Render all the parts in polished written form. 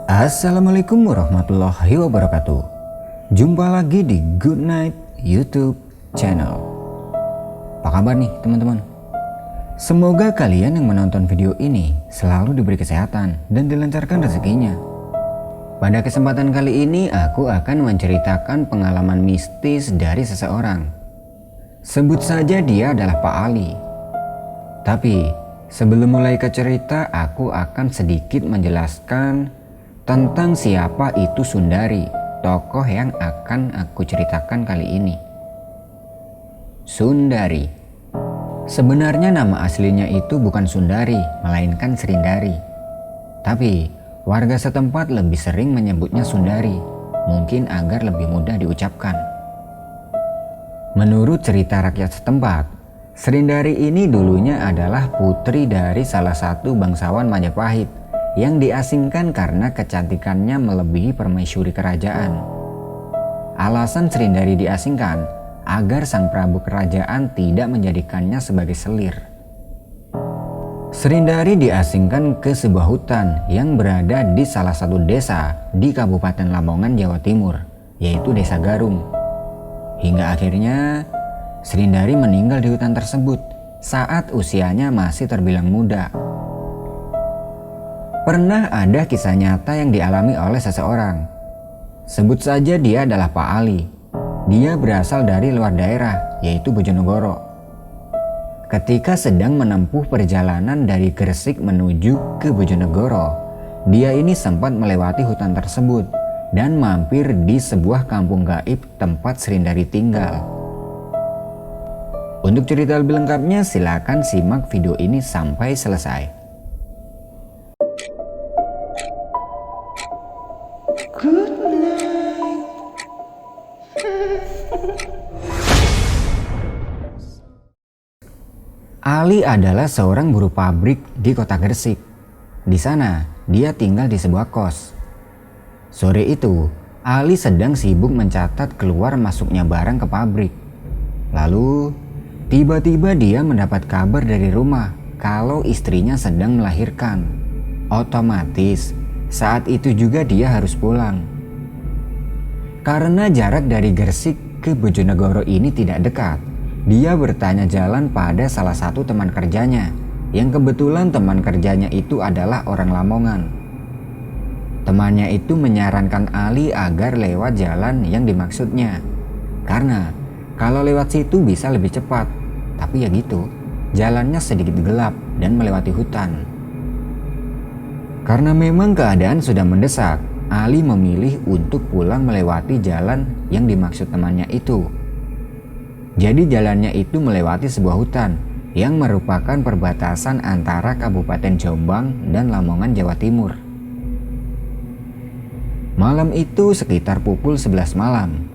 Assalamualaikum warahmatullahi wabarakatuh. Jumpa lagi di Good Night YouTube channel. Apa kabar nih teman-teman? Semoga kalian yang menonton video ini selalu diberi kesehatan dan dilancarkan rezekinya. Pada kesempatan kali ini aku akan menceritakan pengalaman mistis dari seseorang. Sebut saja dia adalah Pak Ali. Tapi sebelum mulai ke cerita, aku akan sedikit menjelaskan tentang siapa itu Sundari, tokoh yang akan aku ceritakan kali ini. Sundari. Sebenarnya nama aslinya itu bukan Sundari, melainkan Srindari. Tapi warga setempat lebih sering menyebutnya Sundari, mungkin agar lebih mudah diucapkan. Menurut cerita rakyat setempat, Srindari ini dulunya adalah putri dari salah satu bangsawan Majapahit yang diasingkan karena kecantikannya melebihi permaisuri kerajaan. Alasan Srindari diasingkan agar sang prabu kerajaan tidak menjadikannya sebagai selir. Srindari diasingkan ke sebuah hutan yang berada di salah satu desa di Kabupaten Lamongan, Jawa Timur, yaitu Desa Garum. Hingga akhirnya Srindari meninggal di hutan tersebut saat usianya masih terbilang muda. Pernah ada kisah nyata yang dialami oleh seseorang. Sebut saja dia adalah Pak Ali. Dia berasal dari luar daerah, yaitu Bojonegoro. Ketika sedang menempuh perjalanan dari Gresik menuju ke Bojonegoro, dia ini sempat melewati hutan tersebut dan mampir di sebuah kampung gaib tempat Srindari tinggal. Untuk cerita lebih lengkapnya silakan simak video ini sampai selesai. Good night. Ali adalah seorang buruh pabrik di kota Gresik. Di sana, dia tinggal di sebuah kos. Sore itu, Ali sedang sibuk mencatat keluar masuknya barang ke pabrik. Lalu, tiba-tiba dia mendapat kabar dari rumah kalau istrinya sedang melahirkan. Otomatis, saat itu juga dia harus pulang. Karena jarak dari Gresik ke Bojonegoro ini tidak dekat, dia bertanya jalan pada salah satu teman kerjanya, yang kebetulan teman kerjanya itu adalah orang Lamongan. Temannya itu menyarankan Ali agar lewat jalan yang dimaksudnya, karena kalau lewat situ bisa lebih cepat. Tapi ya gitu, jalannya sedikit gelap dan melewati hutan. Karena memang keadaan sudah mendesak, Ali memilih untuk pulang melewati jalan yang dimaksud temannya itu. Jadi jalannya itu melewati sebuah hutan yang merupakan perbatasan antara Kabupaten Jombang dan Lamongan, Jawa Timur. Malam itu sekitar pukul 11 malam.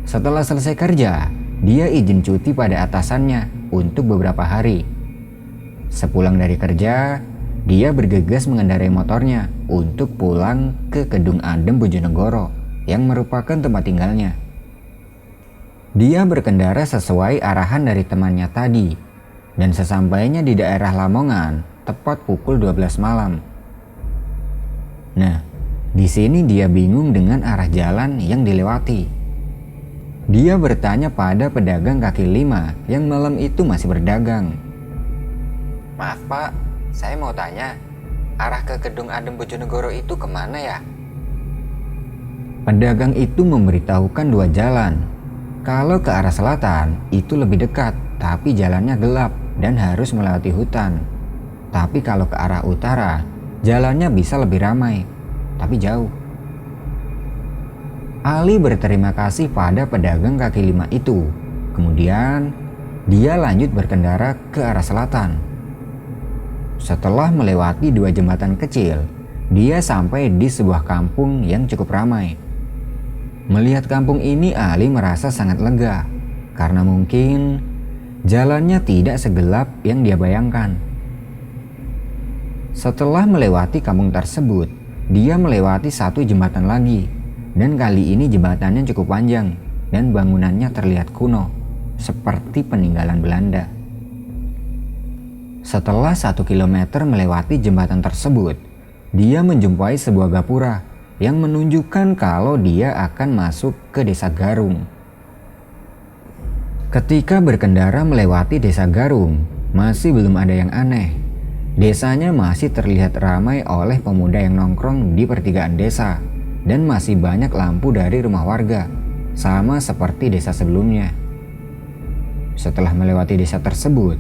Setelah selesai kerja, dia izin cuti pada atasannya untuk beberapa hari. Sepulang dari kerja, dia bergegas mengendarai motornya untuk pulang ke Kedung Adem Bojonegoro yang merupakan tempat tinggalnya. Dia berkendara sesuai arahan dari temannya tadi, dan sesampainya di daerah Lamongan tepat pukul 12 malam. Nah, di sini dia bingung dengan arah jalan yang dilewati. Dia bertanya pada pedagang kaki lima yang malam itu masih berdagang. "Maaf Pak, saya mau tanya, arah ke Kedung Adem Bojonegoro itu kemana ya?" Pedagang itu memberitahukan dua jalan. Kalau ke arah selatan itu lebih dekat, tapi jalannya gelap dan harus melewati hutan. Tapi kalau ke arah utara, jalannya bisa lebih ramai, tapi jauh. Ali berterima kasih pada pedagang kaki lima itu. Kemudian dia lanjut berkendara ke arah selatan. Setelah melewati dua jembatan kecil, dia sampai di sebuah kampung yang cukup ramai. Melihat kampung ini, Ali merasa sangat lega karena mungkin jalannya tidak segelap yang dia bayangkan. Setelah melewati kampung tersebut, dia melewati satu jembatan lagi, dan kali ini jembatannya cukup panjang dan bangunannya terlihat kuno, seperti peninggalan Belanda. Setelah 1 kilometer melewati jembatan tersebut, dia menjumpai sebuah gapura yang menunjukkan kalau dia akan masuk ke desa Garung. Ketika berkendara melewati desa Garung, masih belum ada yang aneh. Desanya masih terlihat ramai oleh pemuda yang nongkrong di pertigaan desa, dan masih banyak lampu dari rumah warga, sama seperti desa sebelumnya. Setelah melewati desa tersebut,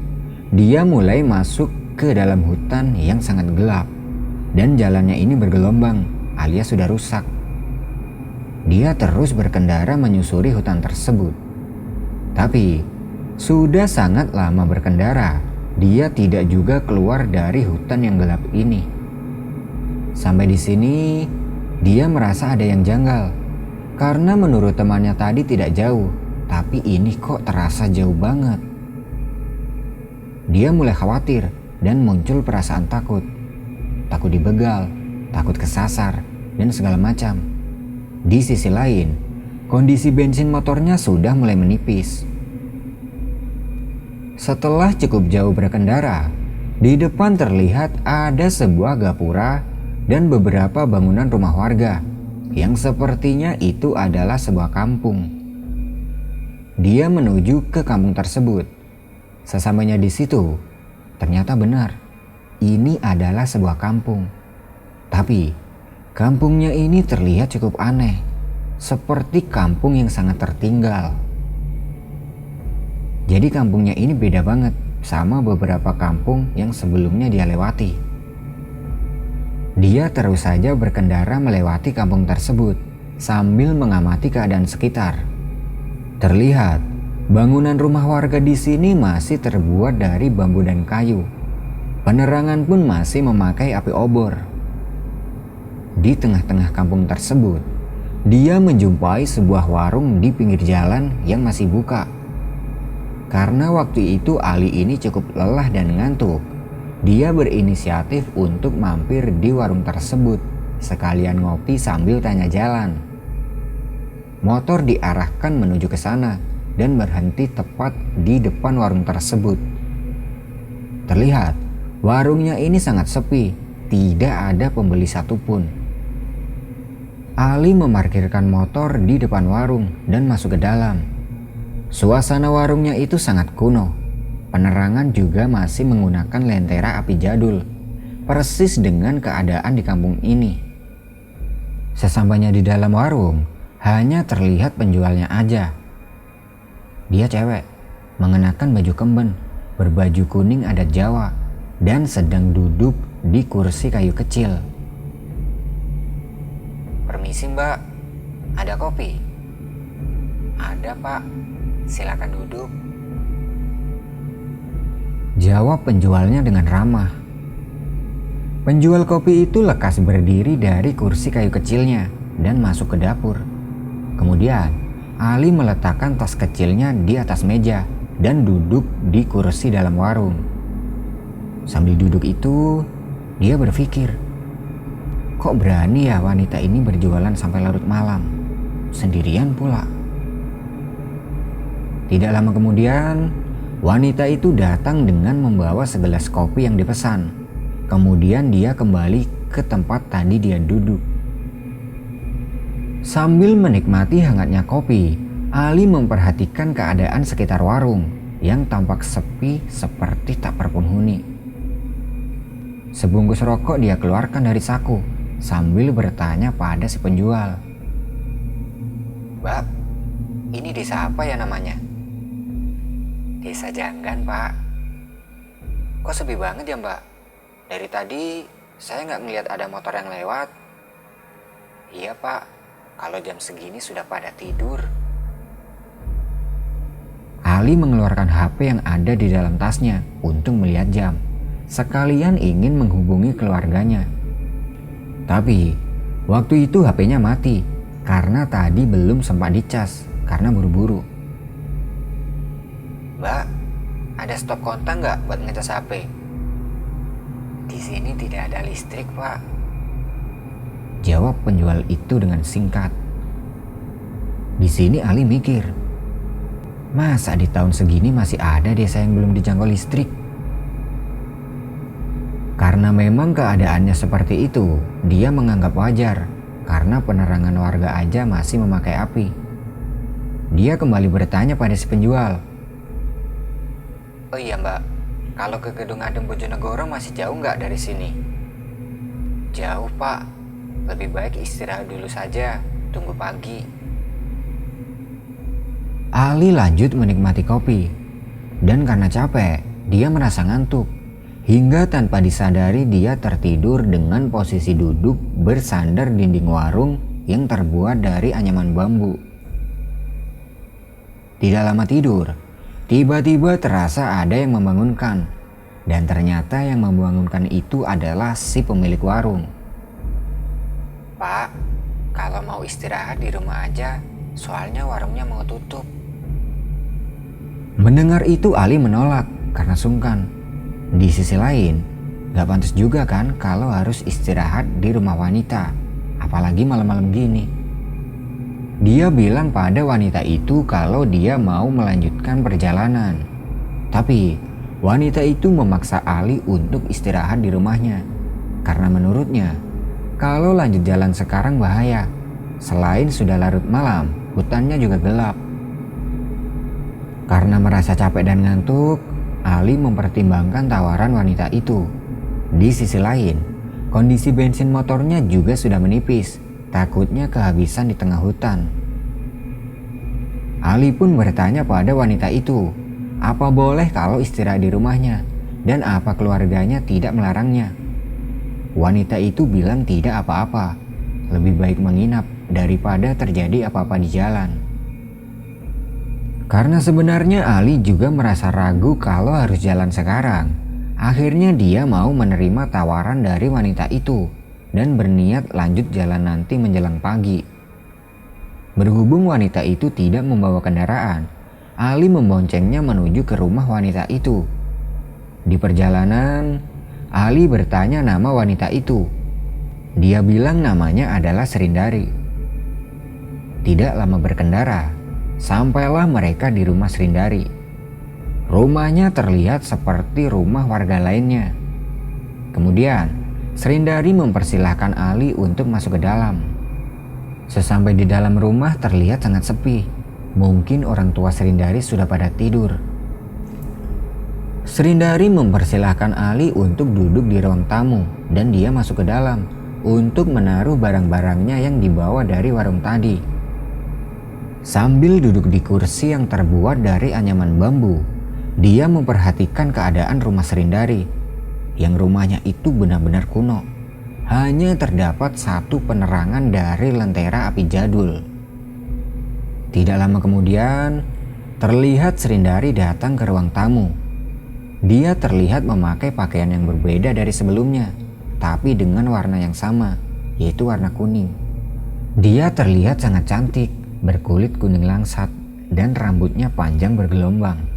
dia mulai masuk ke dalam hutan yang sangat gelap, dan jalannya ini bergelombang alias sudah rusak. Dia terus berkendara menyusuri hutan tersebut. Tapi, sudah sangat lama berkendara, dia tidak juga keluar dari hutan yang gelap ini. Sampai di sini, dia merasa ada yang janggal. Karena menurut temannya tadi tidak jauh, tapi ini kok terasa jauh banget. Dia mulai khawatir dan muncul perasaan takut. Takut dibegal, takut kesasar, dan segala macam. Di sisi lain, kondisi bensin motornya sudah mulai menipis. Setelah cukup jauh berkendara, di depan terlihat ada sebuah gapura dan beberapa bangunan rumah warga yang sepertinya itu adalah sebuah kampung. Dia menuju ke kampung tersebut. Sesampainya di situ, ternyata benar, ini adalah sebuah kampung. Tapi, kampungnya ini terlihat cukup aneh, seperti kampung yang sangat tertinggal. Jadi kampungnya ini beda banget sama beberapa kampung yang sebelumnya dia lewati. Dia terus saja berkendara melewati kampung tersebut sambil mengamati keadaan sekitar. Terlihat bangunan rumah warga di sini masih terbuat dari bambu dan kayu. Penerangan pun masih memakai api obor. Di tengah-tengah kampung tersebut, dia menjumpai sebuah warung di pinggir jalan yang masih buka. Karena waktu itu Ali ini cukup lelah dan ngantuk, dia berinisiatif untuk mampir di warung tersebut, sekalian ngopi sambil tanya jalan. Motor diarahkan menuju ke sana dan berhenti tepat di depan warung tersebut. Terlihat warungnya ini sangat sepi, tidak ada pembeli satupun. Ali memarkirkan motor di depan warung dan masuk ke dalam. Suasana warungnya itu sangat kuno. Penerangan juga masih menggunakan lentera api jadul, persis dengan keadaan di kampung ini. Sesampainya di dalam warung, hanya terlihat penjualnya aja. Dia cewek, mengenakan baju kemben, berbaju kuning adat Jawa, dan sedang duduk di kursi kayu kecil. "Permisi mbak, ada kopi?" "Ada pak, silakan duduk," jawab penjualnya dengan ramah. Penjual kopi itu lekas berdiri dari kursi kayu kecilnya dan masuk ke dapur. Kemudian Ali meletakkan tas kecilnya di atas meja dan duduk di kursi dalam warung. Sambil duduk itu, dia berpikir, kok berani ya wanita ini berjualan sampai larut malam, sendirian pula. Tidak lama kemudian, wanita itu datang dengan membawa segelas kopi yang dipesan. Kemudian dia kembali ke tempat tadi dia duduk. Sambil menikmati hangatnya kopi, Ali memperhatikan keadaan sekitar warung yang tampak sepi seperti tak berpenghuni. Sebungkus rokok dia keluarkan dari saku sambil bertanya pada si penjual. "Mbak, ini desa apa ya namanya?" "Desa Janggan, Pak." "Kok sepi banget ya, Mbak? Dari tadi saya nggak ngelihat ada motor yang lewat." "Iya, Pak. Kalau jam segini sudah pada tidur." Ali mengeluarkan HP yang ada di dalam tasnya untuk melihat jam, sekalian ingin menghubungi keluarganya. Tapi waktu itu HP-nya mati karena tadi belum sempat dicas karena buru-buru. "Mbak, ada stop kontak nggak buat ngecas HP?" "Di sini tidak ada listrik, Pak," jawab penjual itu dengan singkat. Di sini Ali mikir, masa di tahun segini masih ada desa yang belum dijangkau listrik? Karena memang keadaannya seperti itu, dia menganggap wajar. karena penerangan warga aja masih memakai api. Dia kembali bertanya pada si penjual. Oh iya mbak, kalau ke Gedung Adem Bojonegoro masih jauh nggak dari sini? Jauh pak, lebih baik istirahat dulu saja, tunggu pagi. Ali lanjut menikmati kopi, dan karena capek, dia merasa ngantuk. Hingga tanpa disadari dia tertidur dengan posisi duduk bersandar dinding warung yang terbuat dari anyaman bambu. Tidak lama tidur, tiba-tiba terasa ada yang membangunkan, dan ternyata yang membangunkan itu adalah si pemilik warung. Pak, kalau mau istirahat di rumah aja, soalnya warungnya mau tutup. Mendengar itu Ali menolak karena sungkan. Di sisi lain, gak pantas juga kan kalau harus istirahat di rumah wanita, apalagi malam-malam gini. Dia bilang pada wanita itu kalau dia mau melanjutkan perjalanan. Tapi wanita itu memaksa Ali untuk istirahat di rumahnya. Karena menurutnya, kalau lanjut jalan sekarang bahaya. Selain sudah larut malam, hutannya juga gelap. Karena merasa capek dan ngantuk, Ali mempertimbangkan tawaran wanita itu. Di sisi lain, kondisi bensin motornya juga sudah menipis. Takutnya kehabisan di tengah hutan. Ali pun bertanya pada wanita itu, apa boleh kalau istirahat di rumahnya, dan apa keluarganya tidak melarangnya. Wanita itu bilang tidak apa-apa, lebih baik menginap daripada terjadi apa-apa di jalan. Karena sebenarnya Ali juga merasa ragu kalau harus jalan sekarang. Akhirnya dia mau menerima tawaran dari wanita itu dan berniat lanjut jalan nanti menjelang pagi. Berhubung wanita itu tidak membawa kendaraan, Ali memboncengnya menuju ke rumah wanita itu. Di perjalanan, Ali bertanya nama wanita itu. Dia bilang namanya adalah Srindari. Tidak lama berkendara, sampailah mereka di rumah Srindari. Rumahnya terlihat seperti rumah warga lainnya. Kemudian, Srindari mempersilahkan Ali untuk masuk ke dalam. Sesampai di dalam rumah terlihat sangat sepi. Mungkin orang tua Srindari sudah pada tidur. Srindari mempersilahkan Ali untuk duduk di ruang tamu dan dia masuk ke dalam untuk menaruh barang-barangnya yang dibawa dari warung tadi. Sambil duduk di kursi yang terbuat dari anyaman bambu, dia memperhatikan keadaan rumah Srindari. Yang rumahnya itu benar-benar kuno. Hanya terdapat satu penerangan dari lentera api jadul. Tidak lama kemudian, terlihat Srindari datang ke ruang tamu. Dia terlihat memakai pakaian yang berbeda dari sebelumnya, tapi dengan warna yang sama, yaitu warna kuning. Dia terlihat sangat cantik, berkulit kuning langsat, dan rambutnya panjang bergelombang.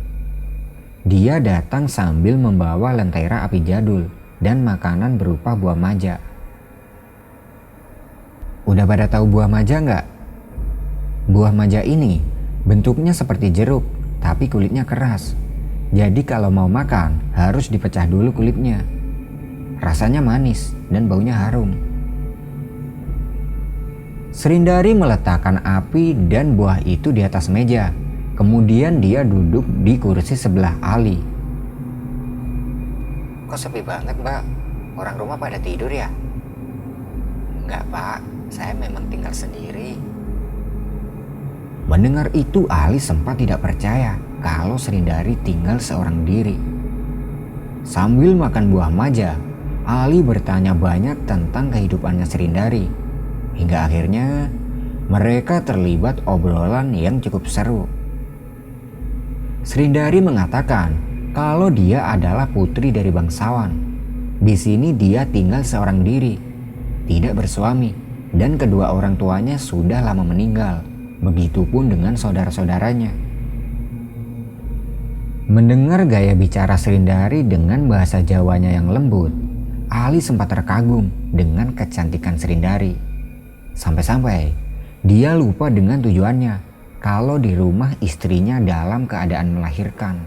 Dia datang sambil membawa lentera api jadul dan makanan berupa buah maja. Udah pada tahu buah maja nggak? Buah maja ini bentuknya seperti jeruk, tapi kulitnya keras. Jadi kalau mau makan harus dipecah dulu kulitnya. Rasanya manis dan baunya harum. Srindari meletakkan api dan buah itu di atas meja. Kemudian dia duduk di kursi sebelah Ali. Kok sepi banget mbak? Orang rumah pada tidur ya? Enggak pak, saya memang tinggal sendiri. Mendengar itu Ali sempat tidak percaya kalau Srindari tinggal seorang diri. Sambil makan buah maja, Ali bertanya banyak tentang kehidupannya Srindari. Hingga akhirnya mereka terlibat obrolan yang cukup seru. Srindari mengatakan kalau dia adalah putri dari bangsawan. Di sini dia tinggal seorang diri, tidak bersuami, dan kedua orang tuanya sudah lama meninggal. Begitupun dengan saudara-saudaranya. Mendengar gaya bicara Srindari dengan bahasa Jawanya yang lembut, Ali sempat terkagum dengan kecantikan Srindari. Sampai-sampai dia lupa dengan tujuannya. Kalau di rumah istrinya dalam keadaan melahirkan.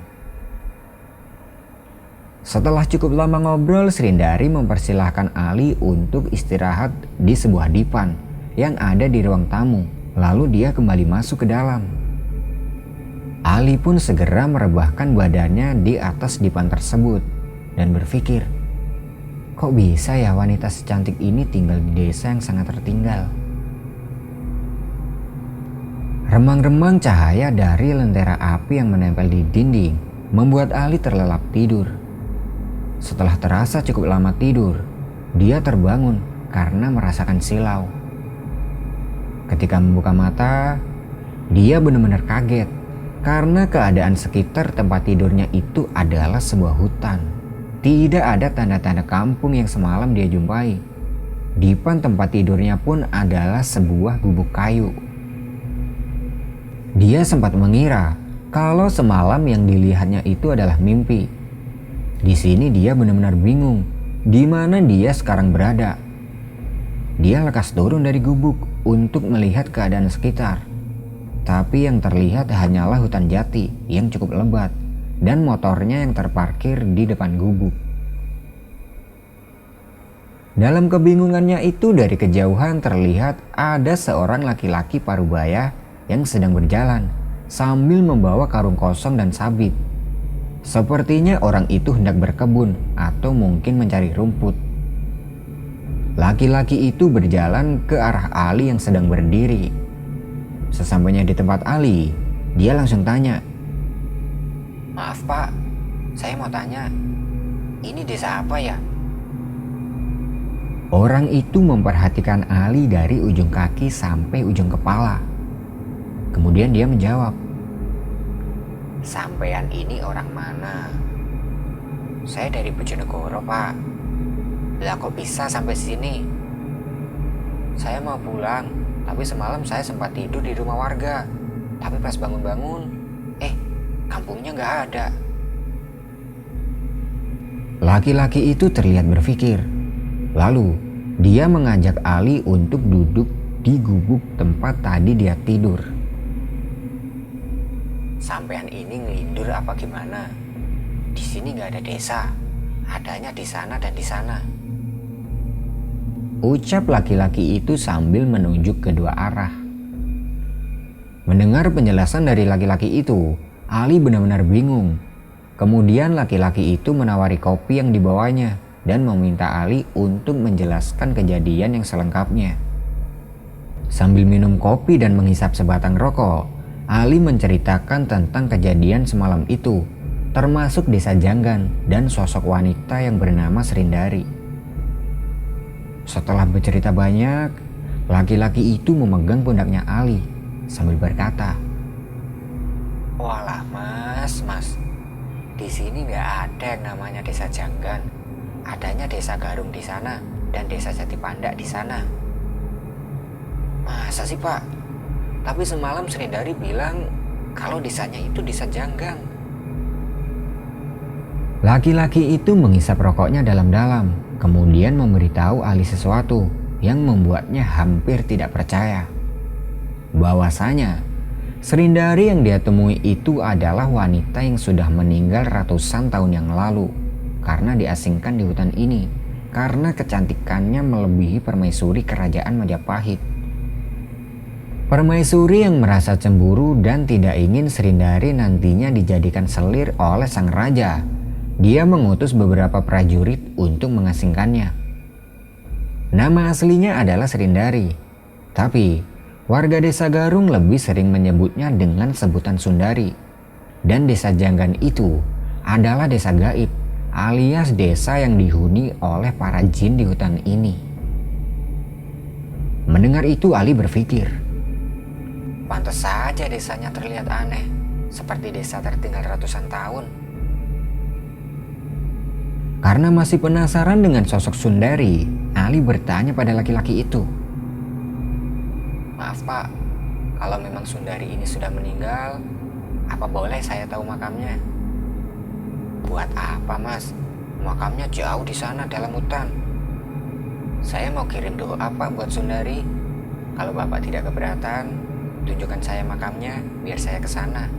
Setelah cukup lama ngobrol, Srindari mempersilahkan Ali untuk istirahat di sebuah dipan yang ada di ruang tamu. Lalu dia kembali masuk ke dalam. Ali pun segera merebahkan badannya di atas dipan tersebut dan berpikir, kok bisa ya wanita secantik ini tinggal di desa yang sangat tertinggal. Remang-remang cahaya dari lentera api yang menempel di dinding membuat Ali terlelap tidur. Setelah terasa cukup lama tidur, dia terbangun karena merasakan silau. Ketika membuka mata, dia benar-benar kaget karena keadaan sekitar tempat tidurnya itu adalah sebuah hutan. Tidak ada tanda-tanda kampung yang semalam dia jumpai. Dipan tempat tidurnya pun adalah sebuah gubuk kayu. Dia sempat mengira kalau semalam yang dilihatnya itu adalah mimpi. Di sini dia benar-benar bingung di mana dia sekarang berada. Dia lekas turun dari gubuk untuk melihat keadaan sekitar. Tapi yang terlihat hanyalah hutan jati yang cukup lebat dan motornya yang terparkir di depan gubuk. Dalam kebingungannya itu, dari kejauhan terlihat ada seorang laki-laki parubaya yang sedang berjalan sambil membawa karung kosong dan sabit. Sepertinya orang itu hendak berkebun atau mungkin mencari rumput. Laki-laki itu berjalan ke arah Ali yang sedang berdiri. Sesampainya di tempat Ali, dia langsung tanya, Maaf Pak, saya mau tanya, ini desa apa ya? Orang itu memperhatikan Ali dari ujung kaki sampai ujung kepala. Kemudian dia menjawab, Sampean ini orang mana? Saya dari Bojonegoro Pak. Lah kok bisa sampai sini? Saya mau pulang, tapi semalam saya sempat tidur di rumah warga. Tapi pas bangun-bangun, kampungnya nggak ada. Laki-laki itu terlihat berpikir. Lalu dia mengajak Ali untuk duduk di gubuk tempat tadi dia tidur. Sampean ini ngelindur apa gimana? Di sini nggak ada desa, adanya di sana dan di sana. Ucap laki-laki itu sambil menunjuk kedua arah. Mendengar penjelasan dari laki-laki itu, Ali benar-benar bingung. Kemudian laki-laki itu menawari kopi yang dibawanya dan meminta Ali untuk menjelaskan kejadian yang selengkapnya. Sambil minum kopi dan menghisap sebatang rokok, Ali menceritakan tentang kejadian semalam itu, termasuk desa Janggan dan sosok wanita yang bernama Srindari. Setelah bercerita banyak, laki-laki itu memegang pundaknya Ali sambil berkata, Walah mas, di sini nggak ada yang namanya desa Janggan. Adanya desa Garung di sana dan desa Jatipanda di sana. Masa sih Pak? Tapi semalam Srindari bilang kalau desanya itu desa Janggan. Laki-laki itu menghisap rokoknya dalam-dalam, kemudian memberitahu Ali sesuatu yang membuatnya hampir tidak percaya. Bahwasanya Srindari yang dia temui itu adalah wanita yang sudah meninggal ratusan tahun yang lalu karena diasingkan di hutan ini karena kecantikannya melebihi permaisuri kerajaan Majapahit. Permaisuri yang merasa cemburu dan tidak ingin Srindari nantinya dijadikan selir oleh sang raja. Dia mengutus beberapa prajurit untuk mengasingkannya. Nama aslinya adalah Srindari, tapi warga desa Garung lebih sering menyebutnya dengan sebutan Sundari. Dan desa Janggan itu adalah desa gaib, alias desa yang dihuni oleh para jin di hutan ini. Mendengar itu Ali berpikir, Pantas saja desanya terlihat aneh, seperti desa tertinggal ratusan tahun. Karena masih penasaran dengan sosok Sundari, Ali bertanya pada laki-laki itu, Maaf Pak, kalau memang Sundari ini sudah meninggal, apa boleh saya tahu makamnya? Buat apa Mas? Makamnya jauh di sana dalam hutan. Saya mau kirim doa Pak buat Sundari. Kalau Bapak tidak keberatan, tunjukkan saya makamnya biar saya ke sana.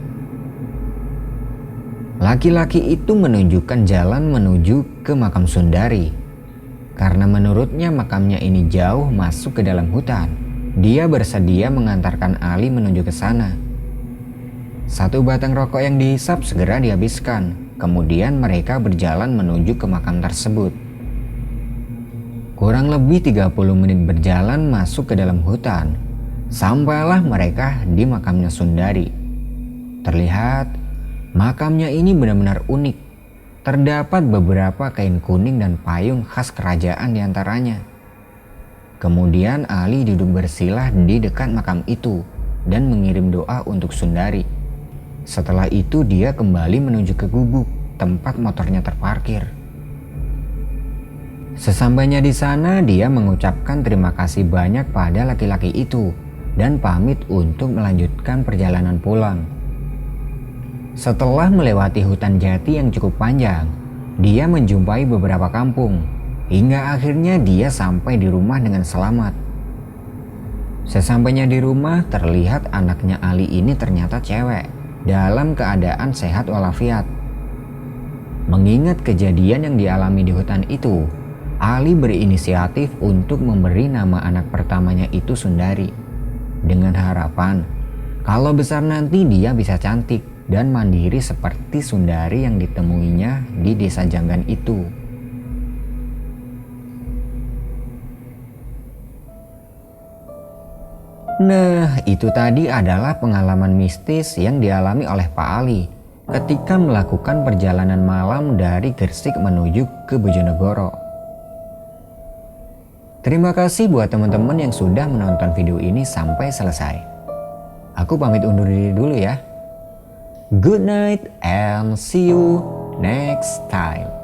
Laki-laki itu menunjukkan jalan menuju ke makam Sundari. Karena menurutnya makamnya ini jauh masuk ke dalam hutan, Dia bersedia mengantarkan Ali menuju ke sana. Satu batang rokok yang dihisap segera dihabiskan. Kemudian mereka berjalan menuju ke makam tersebut. Kurang lebih 30 menit berjalan masuk ke dalam hutan. Sampailah mereka di makamnya Sundari. Terlihat makamnya ini benar-benar unik. Terdapat beberapa kain kuning dan payung khas kerajaan diantaranya. Kemudian Ali duduk bersilah di dekat makam itu dan mengirim doa untuk Sundari. Setelah itu dia kembali menuju ke gubuk tempat motornya terparkir. Sesampainya di sana dia mengucapkan terima kasih banyak pada laki-laki itu dan pamit untuk melanjutkan perjalanan pulang. Setelah melewati hutan jati yang cukup panjang, dia menjumpai beberapa kampung hingga akhirnya dia sampai di rumah dengan selamat. Sesampainya di rumah terlihat anaknya Ali ini ternyata cewek dalam keadaan sehat walafiat. Mengingat kejadian yang dialami di hutan itu, Ali berinisiatif untuk memberi nama anak pertamanya itu Sundari, dengan harapan kalau besar nanti dia bisa cantik dan mandiri seperti Sundari yang ditemuinya di desa Janggan itu. Nah, itu tadi adalah pengalaman mistis yang dialami oleh Pak Ali ketika melakukan perjalanan malam dari Gresik menuju ke Bojonegoro. Terima kasih buat teman-teman yang sudah menonton video ini sampai selesai. Aku pamit undur diri dulu ya. Good night and see you next time.